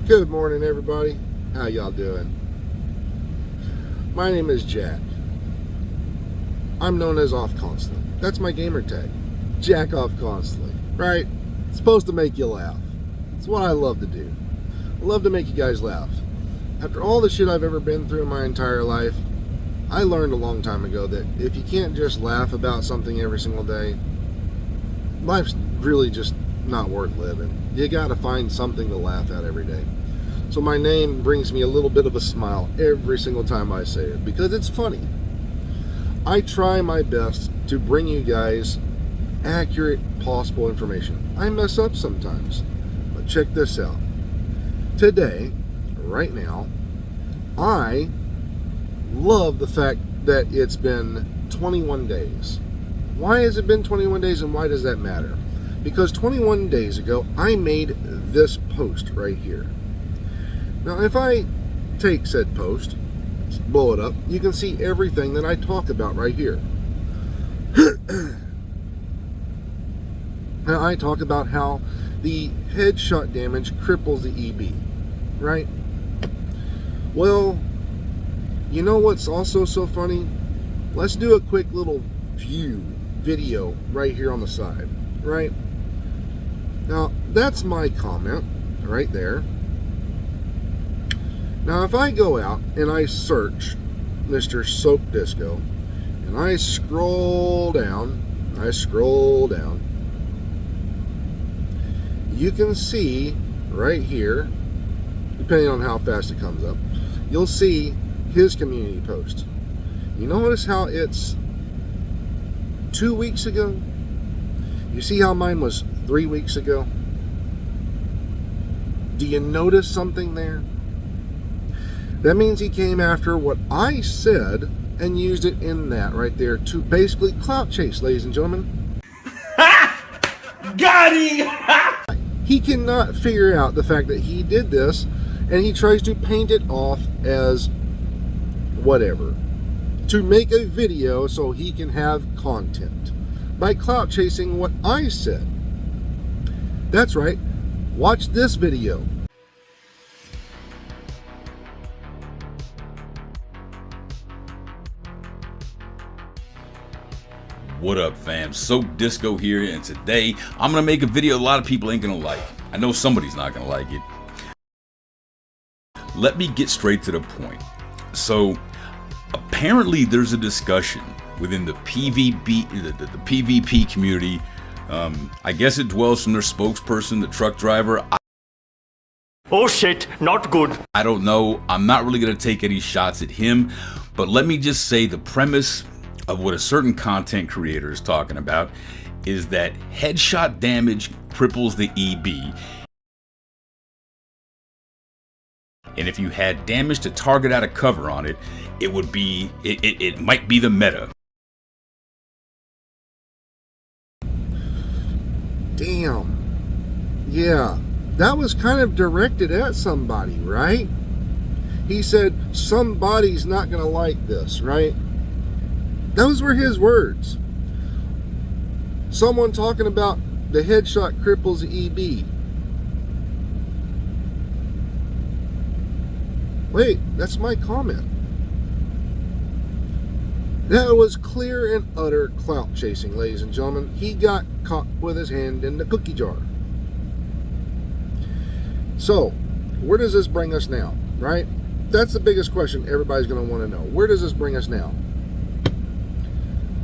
Good morning, everybody. How y'all doing? My name is Jack. I'm known as Offc0nstantly. That's my gamer tag. Jack Offc0nstantly, right? It's supposed to make you laugh. It's what I love to do. I love to make you guys laugh. After all the shit I've ever been through in my entire life, I learned a long time ago that if you can't just laugh about something every single day, life's really just not worth living. You gotta find something to laugh at every day. So my name brings me a little bit of a smile every single time I say it, because it's funny. I try my best to bring you guys accurate possible information. I mess up sometimes, but check this out. Today, right now, I love the fact that it's been 21 days. Why has it been 21 days and why does that matter? Because 21 days ago, I made this post right here. Now, if I take said post, blow it up, you can see everything that I talk about right here. Now, I talk about how the headshot damage cripples the EB, right? Well, you know what's also so funny? Let's do a quick little video right here on the side, right? Now, that's my comment right there. Now, if I go out and I search Mr. Soap Disco, and I scroll down, you can see right here, depending on how fast it comes up, you'll see his community post. You notice how it's 2 weeks ago? You see how mine was 3 weeks ago? Do you notice something there? That means he came after what I said and used it in that right there to basically clout chase, ladies and gentlemen. Got him! He cannot figure out the fact that he did this, and he tries to paint it off as whatever, to make a video so he can have content by clout chasing what I said. That's right. Watch this video. What up, fam? Soap Disco here, and today I'm gonna make a video a lot of people ain't gonna like. I know somebody's not gonna like it. Let me get straight to the point. So, apparently there's a discussion within the PvP community. I guess it dwells from their spokesperson, the truck driver. Oh shit, not good. I don't know. I'm not really gonna take any shots at him, but let me just say the premise of what a certain content creator is talking about is that headshot damage cripples the EB. And if you had damage to target out of cover on it, it would be, it might be the meta. Damn. Yeah, that was kind of directed at somebody, right? He said, somebody's not gonna like this, right? Those were his words. Someone talking about the headshot cripples EB. Wait, that's my comment. That was clear and utter clout chasing, ladies and gentlemen. He got caught with his hand in the cookie jar. So, where does this bring us now, right? That's the biggest question everybody's going to want to know. Where does this bring us now?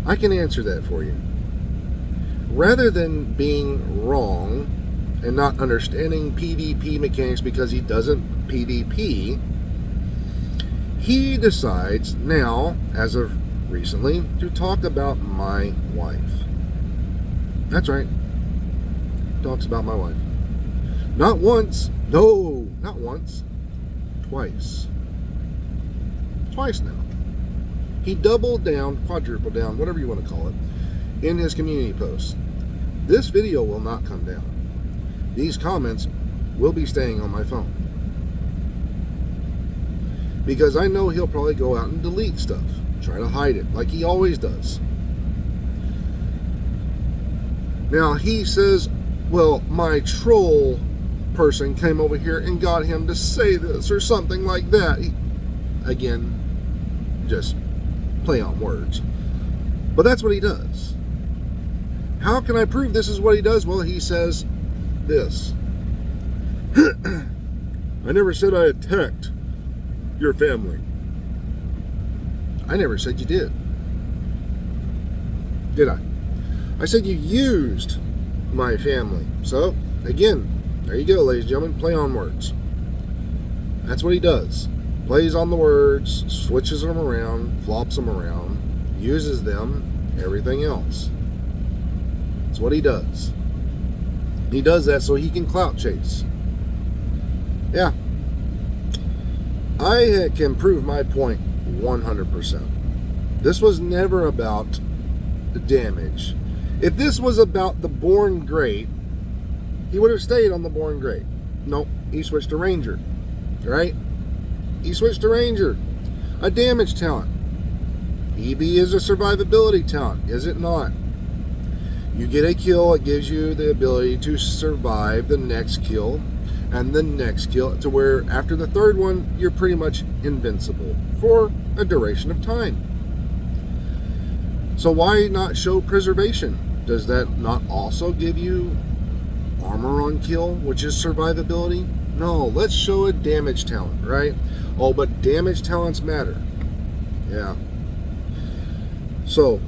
I can answer that for you. Rather than being wrong and not understanding PvP mechanics because he doesn't PvP, he decides now, as of recently, to talk about my wife. That's right. Talks about my wife. Not once. No, not once. Twice. Twice now. He doubled down, quadrupled down, whatever you want to call it, in his community posts. This video will not come down. These comments will be staying on my phone. Because I know he'll probably go out and delete stuff, try to hide it, like he always does. Now, he says, well, my troll person came over here and got him to say this or something like that. Again, just play on words. But that's what he does. How can I prove this is what he does? Well, he says this. I never said I attacked your family. I never said you did. Did I? I said you used my family. So, again, there you go, ladies and gentlemen. Play on words. That's what he does. Plays on the words, switches them around, flops them around, uses them, everything else. That's what he does. He does that so he can clout chase. Yeah. I can prove my point 100%. This was never about the damage. If this was about the Born Great, he would have stayed on the Born Great. Nope, he switched to Ranger. Right? He switched to Ranger. A damage talent. EB is a survivability talent, is it not? You get a kill, it gives you the ability to survive the next kill and the next kill, to where after the third one, you're pretty much invincible for a duration of time. So why not show preservation? Does that not also give you armor on kill, which is survivability? No, let's show a damage talent, right? Oh, but damage talents matter. Yeah. So,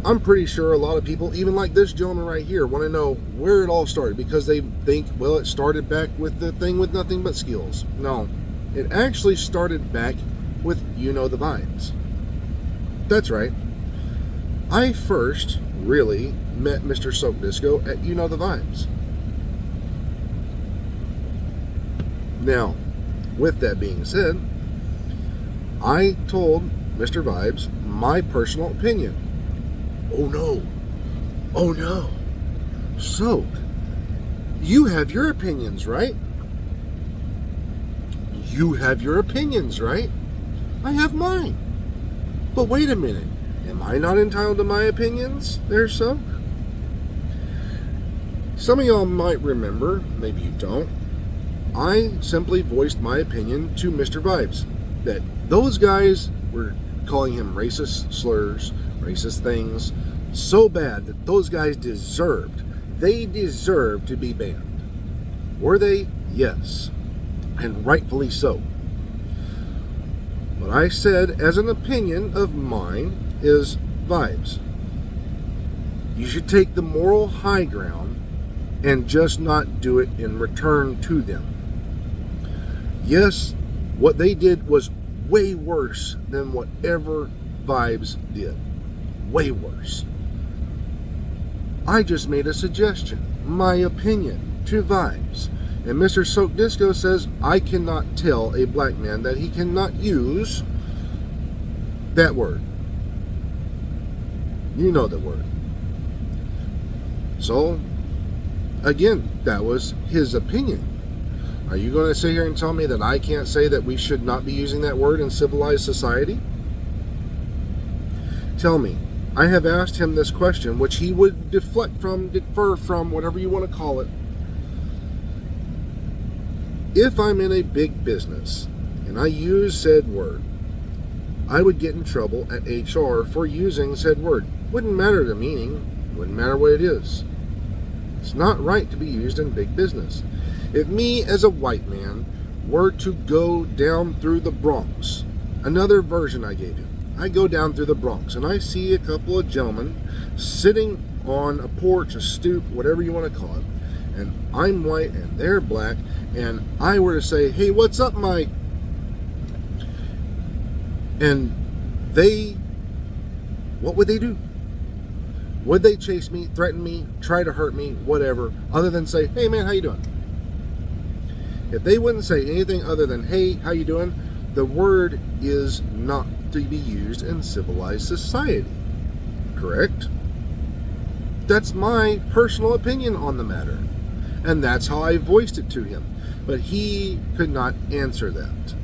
I'm pretty sure a lot of people, even like this gentleman right here, want to know where it all started, because they think, well, it started back with the thing with nothing but skills. No, it actually started back with You Know the Vibes. That's right. I first really met Mr. Soak Disco at You Know the Vibes. Now, with that being said, I told Mr. Vibes my personal opinion. Oh no. Oh no. Soak, you have your opinions, right? You have your opinions, right? I have mine. But wait a minute. Am I not entitled to my opinions there, Soak? Some of y'all might remember, maybe you don't, I simply voiced my opinion to Mr. Vibes that those guys were calling him racist slurs, racist things, so bad that those guys deserved to be banned. Were they? Yes. And rightfully so. What I said as an opinion of mine is, Vibes, you should take the moral high ground and just not do it in return to them. Yes, what they did was way worse than whatever Vibes did. Way worse. I just made a suggestion, my opinion, to Vibes. And Mr. Soak Disco says, I cannot tell a black man that he cannot use that word. You know the word. So, again, that was his opinion. Are you going to sit here and tell me that I can't say that we should not be using that word in civilized society? Tell me. I have asked him this question, which he would defer from, whatever you want to call it. If I'm in a big business and I use said word, I would get in trouble at HR for using said word. Wouldn't matter the meaning, wouldn't matter what it is. It's not right to be used in big business. If me as a white man were to go down through the Bronx, another version I gave you, I go down through the Bronx and I see a couple of gentlemen sitting on a porch, a stoop, whatever you want to call it, and I'm white and they're black, and I were to say, hey, what's up, Mike? And what would they do? Would they chase me, threaten me, try to hurt me, whatever, other than say, hey man, how you doing? If they wouldn't say anything other than, hey, how you doing? The word is not to be used in civilized society. Correct? That's my personal opinion on the matter. And that's how I voiced it to him. But he could not answer that.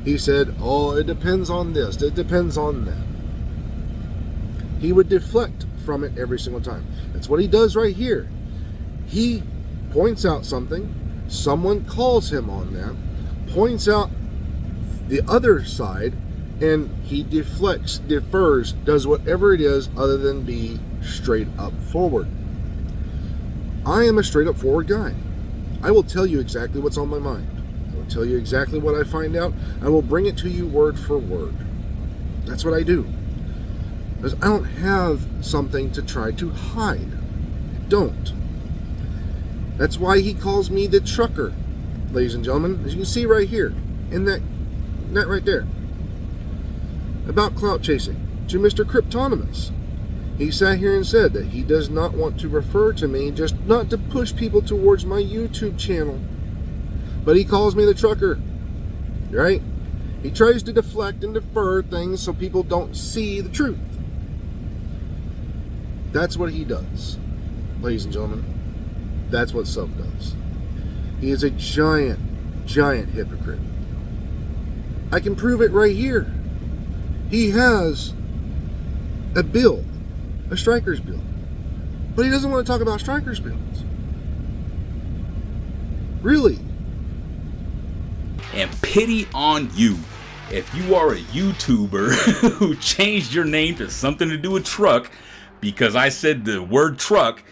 He said, oh, it depends on this, it depends on that. He would deflect from it every single time. That's what he does right here. He points out something, Someone calls him on that, points out the other side, and he deflects, defers, does whatever it is other than be straight up forward. I am a straight up forward guy. I will tell you exactly what's on my mind. I will tell you exactly what I find out. I will bring it to you word for word. That's what I do. Because I don't have something to try to hide. I don't. That's why he calls me the trucker, ladies and gentlemen. As you can see right here, in that right there. About clout chasing to Mr. Cryptonymous. He sat here and said that he does not want to refer to me, just not to push people towards my YouTube channel. But he calls me the trucker, right? He tries to deflect and defer things so people don't see the truth. That's what he does, ladies and gentlemen. That's what Soap does. He is a giant, giant hypocrite. I can prove it right here. He has a bill, a striker's bill, but he doesn't want to talk about striker's bills. Really? And pity on you if you are a YouTuber who changed your name to something to do with truck because I said the word truck,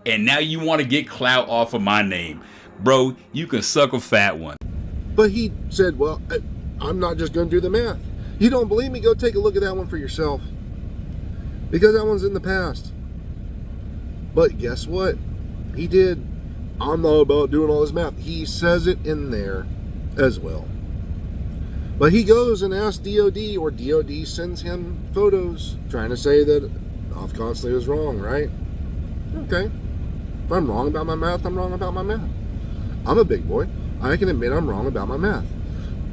and now you want to get clout off of my name. Bro, you can suck a fat one. But he said, well, I'm not just going to do the math. You don't believe me? Go take a look at that one for yourself. Because that one's in the past. But guess what? He did. I'm not about doing all this math. He says it in there as well. But he goes and asks DOD, or DOD sends him photos trying to say that Offc0nstantly was wrong, right? Okay. If I'm wrong about my math, I'm wrong about my math. I'm a big boy. I can admit I'm wrong about my math.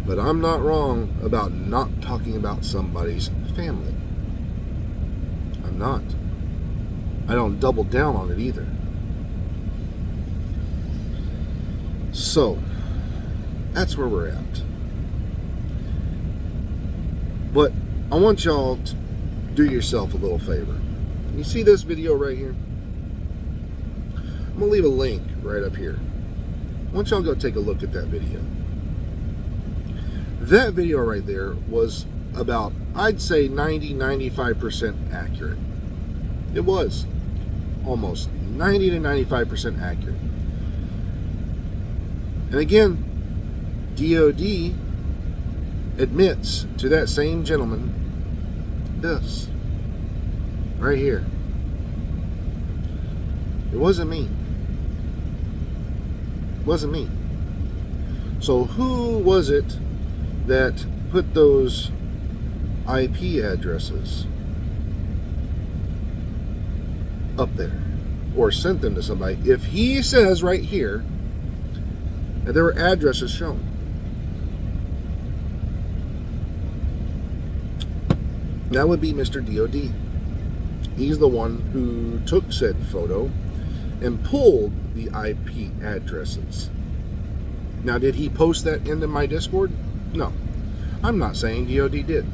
But I'm not wrong about not talking about somebody's family. I'm not. I don't double down on it either. So, that's where we're at. But I want y'all to do yourself a little favor. You see this video right here? I'm going to leave a link right up here. I want y'all to go take a look at that video. That video right there was about, I'd say 90-95% accurate. It was almost 90 to 95% accurate. And again, DOD admits to that same gentleman this right here. It wasn't me. It wasn't me. So who was it that put those IP addresses up there or sent them to somebody? If he says right here that there were addresses shown, that would be Mr. DOD. He's the one who took said photo and pulled the IP addresses. Now, did he post that into my Discord? No. I'm not saying DOD did.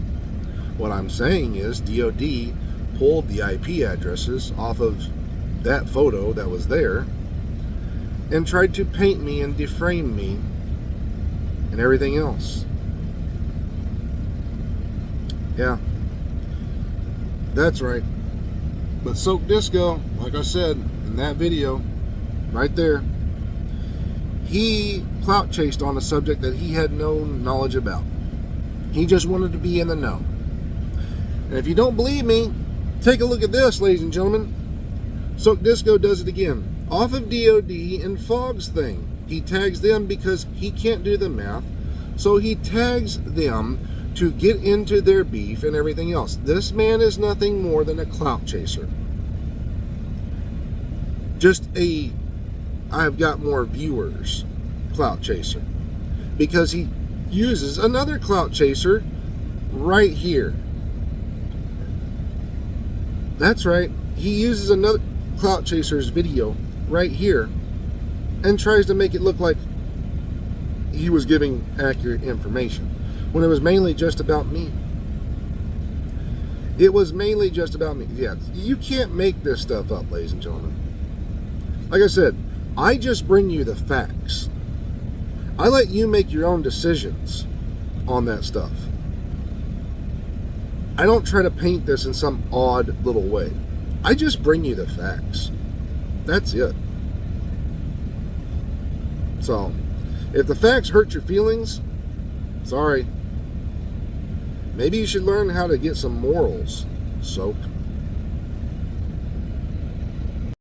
What I'm saying is DOD pulled the IP addresses off of that photo that was there and tried to paint me and defame me and everything else. Yeah. That's right. But Soak Disco, like I said in that video, right there, he clout chased on a subject that he had no knowledge about. He just wanted to be in the know. And if you don't believe me, take a look at this, ladies and gentlemen. Soak Disco does it again. Off of DOD and Fogg's thing. He tags them because he can't do the math. So he tags them to get into their beef and everything else. This man is nothing more than a clout chaser. Just a I've got more viewers clout chaser. Because he uses another clout chaser right here. That's right. He uses another clout chaser's video right here and tries to make it look like he was giving accurate information when it was mainly just about me. It was mainly just about me. Yeah, you can't make this stuff up, ladies and gentlemen. Like I said, I just bring you the facts. I let you make your own decisions on that stuff. I don't try to paint this in some odd little way. I just bring you the facts. That's it. So, if the facts hurt your feelings, sorry. Maybe you should learn how to get some morals, soap.